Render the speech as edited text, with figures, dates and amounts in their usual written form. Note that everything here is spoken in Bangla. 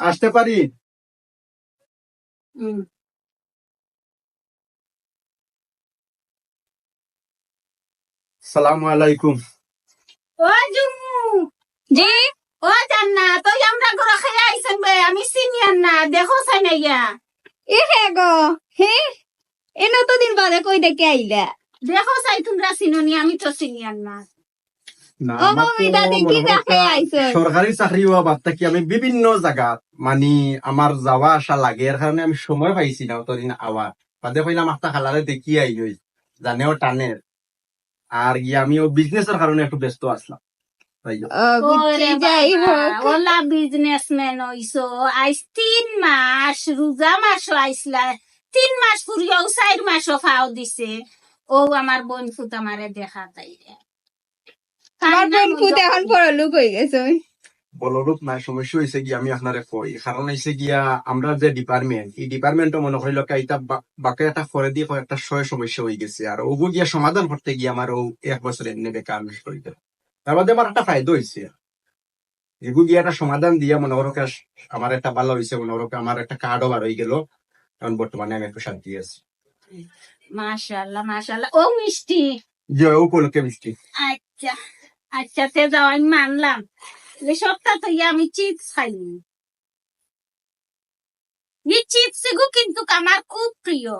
আসতে পারি? সালামু আলাইকুম। ও জুমু জি ও জান্না তো আমরা ঘরে খেয়ে আইছেন বে আমি সিনিয়র না দেখো চাই না ইয়া এ হে গো হে এনো তো দিন বাদে কই দেখে আইলা দেখো চাই তোমরা চিননি আমি তো সিনিয়র না না, ও আমার তো এটা দেখি মনে করো দেখে একটা আইছো সরকারি চাকরি হওয়া বাদ থাকি আমি বিভিন্ন জায়গা মানে আমার যাওয়া আসা লাগে এর কারণে আমি সময় পাইছি না অতদিন আওয়ার বাদে কইলাম একটা খালারে দেখি আই হই জানেও টানের আর গিয়ে আমিও বিজনেসের কারণে একটু ব্যস্ত আসলাম তাই জন্য। ওরে যাই হোক ওলা বিজনেসম্যান হইছো আইস 3 মাস রোজা মাসও আইসলা 3 মাস ফুরিয়াও 4 মাসও ফাও দিছে ও আমার বোন ফুত আমারে দেখা তাই আমার বোন ফুট এখন পড়ালুক হয়ে গেছে বলরূপ নাই সমস্যা হয়েছে গিয়া আমি আপনারে কই কারণ হয়েছে গিয়া আমরা যে ডিপার্টমেন্ট এই ডিপার্টমেন্টও মনে করিল এটা বাকি একটা করে দিয়ে একটা সমস্যা হয়ে গেছে আর ওগু গিয়া সমাধান করতে গিয়ে আমার ও 1 বছর এমনি বেকার নষ্ট করে দিল তার মধ্যে আমার একটা ফায়দা হয়েছে এগু গিয়া একটা সমাধান দিয়া মনে করো আমার একটা ভালো হয়েছে মনে করো আমার একটা কার্ডও বার হয়ে গেল কারণ বর্তমানে আমি একটু শান্তি আছি মাশাআল্লাহ মাশাআল্লাহ ও মিষ্টি যে উপলক্ষে বৃষ্টি আচ্ছা আচ্ছা তে যাও আমি মানলাম এই সপ্তাহ তো আমি চিপস খাইনি এই চিপস গো কিন্তু আমার খুব প্রিয়